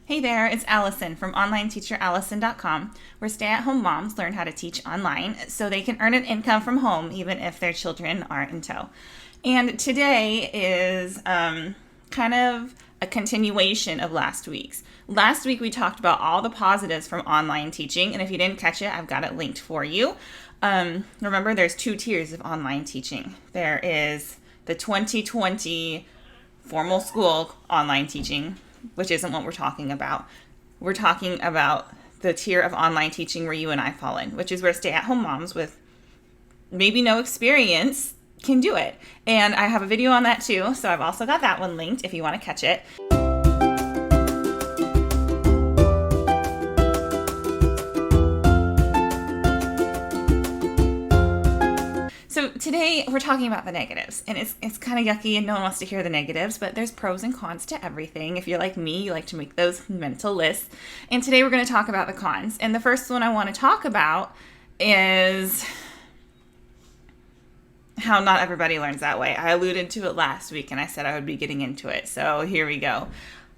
Hey there, it's Allison from OnlineTeacherAllison.com, where stay-at-home moms learn how to teach online so they can earn an income from home even if their children aren't in tow. And today is kind of a continuation of last week's. Last week we talked about all the positives from online teaching, and if you didn't catch it, I've got it linked for you. Remember, there's two tiers of online teaching. There is the 2020 formal school online teaching, which isn't what we're talking about. We're talking about the tier of online teaching where you and I fall in, which is where stay-at-home moms with maybe no experience can do it. And I have a video on that too, so I've also got that one linked if you want to catch it. So today we're talking about the negatives, and it's kind of yucky and no one wants to hear the negatives, but there's pros and cons to everything. If you're like me, you like to make those mental lists. And today we're going to talk about the cons. And the first one I want to talk about is how not everybody learns that way. I alluded to it last week and I said I would be getting into it. So here we go.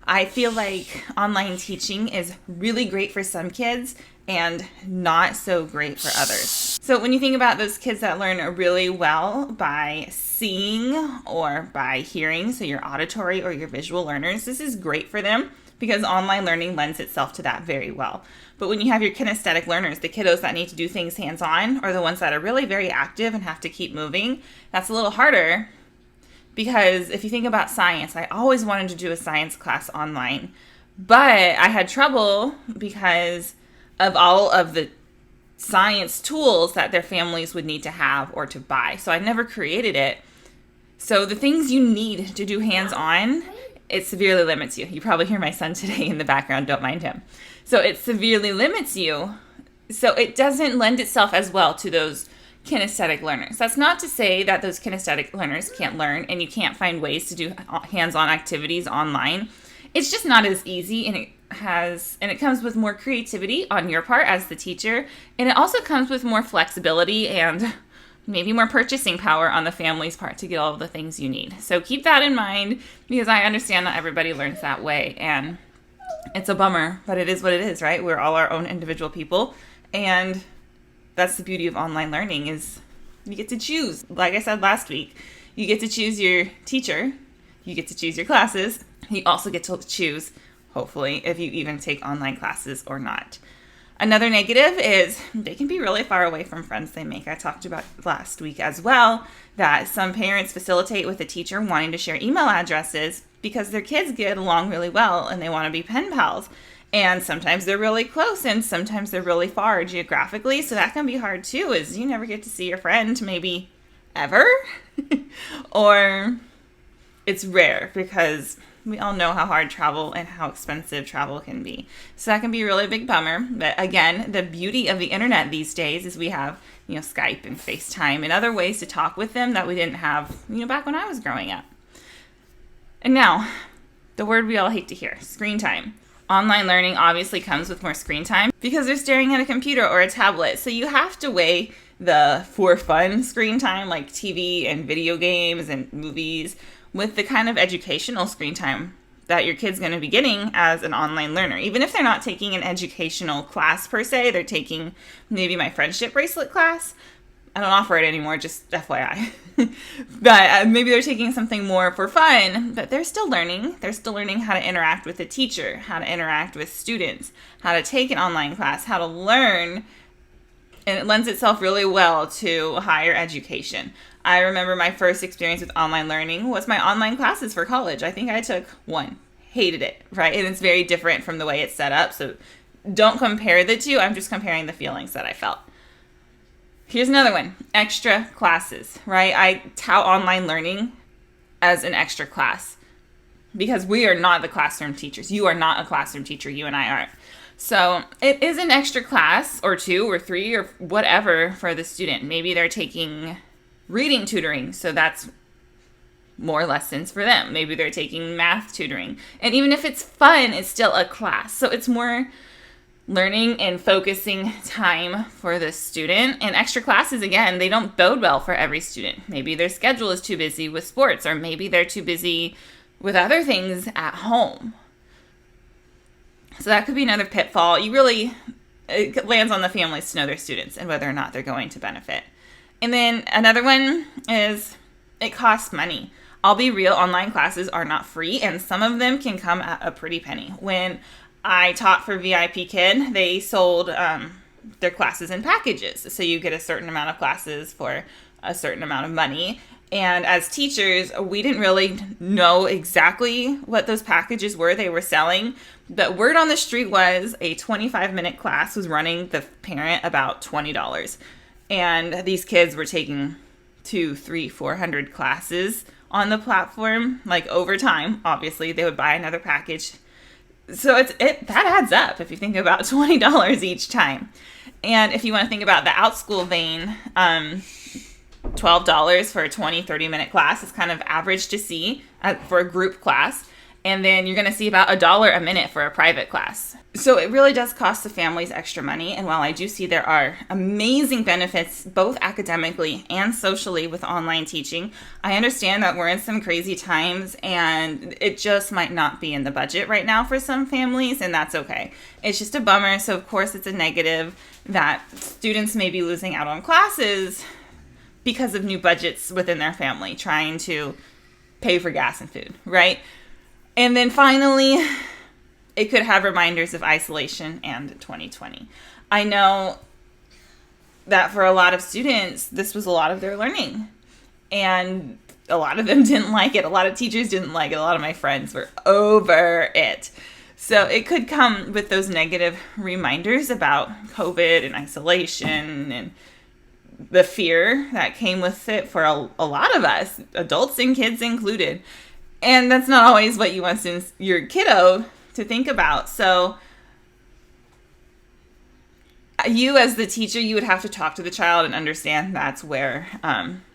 I feel like online teaching is really great for some kids and not so great for others. So when you think about those kids that learn really well by seeing or by hearing, so your auditory or your visual learners, this is great for them because online learning lends itself to that very well. But when you have your kinesthetic learners, the kiddos that need to do things hands-on, or the ones that are really very active and have to keep moving, that's a little harder. Because if you think about science, I always wanted to do a science class online, but I had trouble because of all of the science tools that their families would need to have or to buy. So I never created it. So the things you need to do hands-on, it severely limits you. You probably hear my son today in the background, don't mind him. So it severely limits you. So it doesn't lend itself as well to those kinesthetic learners. That's not to say that those kinesthetic learners can't learn and you can't find ways to do hands-on activities online. It's just not as easy, and it comes with more creativity on your part as the teacher, and it also comes with more flexibility and maybe more purchasing power on the family's part to get all of the things you need. So keep that in mind, because I understand not everybody learns that way, and it's a bummer, but it is what it is, right? We're all our own individual people, and that's the beauty of online learning is you get to choose. Like I said last week, you get to choose your teacher, you get to choose your classes, you also get to choose, hopefully, if you even take online classes or not. Another negative is they can be really far away from friends they make. I talked about last week as well that some parents facilitate with a teacher wanting to share email addresses because their kids get along really well and they want to be pen pals. And sometimes they're really close and sometimes they're really far geographically. So that can be hard too, is you never get to see your friend maybe ever. Or it's rare because we all know how hard travel and how expensive travel can be. So that can be a really big bummer. But again, the beauty of the internet these days is we have, Skype and FaceTime and other ways to talk with them that we didn't have, back when I was growing up. And now, the word we all hate to hear, screen time. Online learning obviously comes with more screen time because they're staring at a computer or a tablet. So you have to weigh the for fun screen time like TV and video games and movies with the kind of educational screen time that your kid's going to be getting as an online learner. Even if they're not taking an educational class per se, they're taking maybe my friendship bracelet class. I don't offer it anymore, just FYI. But maybe they're taking something more for fun, but they're still learning. They're still learning how to interact with a teacher, how to interact with students, how to take an online class, how to learn. And it lends itself really well to higher education. I remember my first experience with online learning was my online classes for college. I think I took one. Hated it, right? And it's very different from the way it's set up. So don't compare the two. I'm just comparing the feelings that I felt. Here's another one, extra classes, right? I tout online learning as an extra class because we are not the classroom teachers. You are not a classroom teacher. You and I aren't. So it is an extra class or two or three or whatever for the student. Maybe they're taking reading tutoring, so that's more lessons for them. Maybe they're taking math tutoring. And even if it's fun, it's still a class. So it's more learning and focusing time for the student. And extra classes, again, they don't bode well for every student. Maybe their schedule is too busy with sports, or maybe they're too busy with other things at home. So that could be another pitfall. It lands on the families to know their students and whether or not they're going to benefit. And then another one is it costs money. I'll be real, online classes are not free, and some of them can come at a pretty penny. When I taught for VIP Kid, they sold their classes in packages. So you get a certain amount of classes for a certain amount of money. And as teachers, we didn't really know exactly what those packages were they were selling. The word on the street was a 25-minute class was running the parent about $20. And these kids were taking 200, 300, 400 classes on the platform. Like over time, obviously, they would buy another package. So that adds up if you think about $20 each time. And if you want to think about the OutSchool vein, $12 for a 20, 30-minute class is kind of average to see for a group class. And then you're going to see about $1 a minute for a private class. So it really does cost the families extra money. And while I do see there are amazing benefits, both academically and socially with online teaching, I understand that we're in some crazy times and it just might not be in the budget right now for some families, and that's okay. It's just a bummer. So of course it's a negative that students may be losing out on classes because of new budgets within their family, trying to pay for gas and food, right? And then finally, it could have reminders of isolation and 2020. I know that for a lot of students, this was a lot of their learning. And a lot of them didn't like it. A lot of teachers didn't like it. A lot of my friends were over it. So it could come with those negative reminders about COVID and isolation and the fear that came with it for a lot of us, adults and kids included. And that's not always what you want your kiddo to think about. So you as the teacher, you would have to talk to the child and understand that's where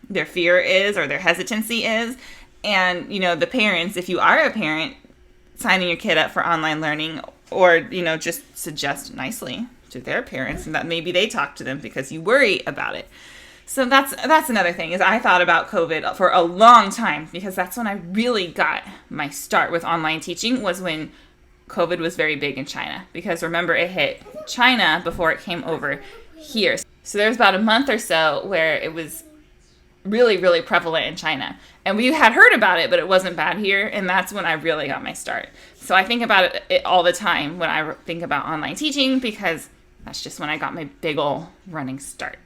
their fear is or their hesitancy is. And, the parents, if you are a parent, signing your kid up for online learning, or, just suggest nicely to their parents and that maybe they talk to them because you worry about it. So that's another thing, is I thought about COVID for a long time, because that's when I really got my start with online teaching, was when COVID was very big in China. Because remember, it hit China before it came over here. So there was about a month or so where it was really, really prevalent in China. And we had heard about it, but it wasn't bad here. And that's when I really got my start. So I think about it all the time when I think about online teaching, because that's just when I got my big ol' running start.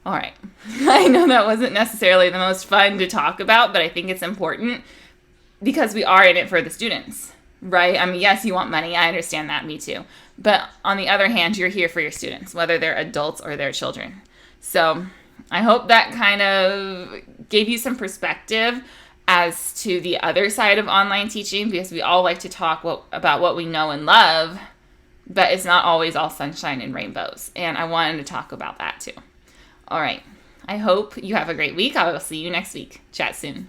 All right. I know that wasn't necessarily the most fun to talk about, but I think it's important because we are in it for the students, right? I mean, yes, you want money. I understand that. Me too. But on the other hand, you're here for your students, whether they're adults or they're children. So I hope that kind of gave you some perspective as to the other side of online teaching, because we all like to talk about what we know and love, but it's not always all sunshine and rainbows. And I wanted to talk about that too. All right. I hope you have a great week. I will see you next week. Chat soon.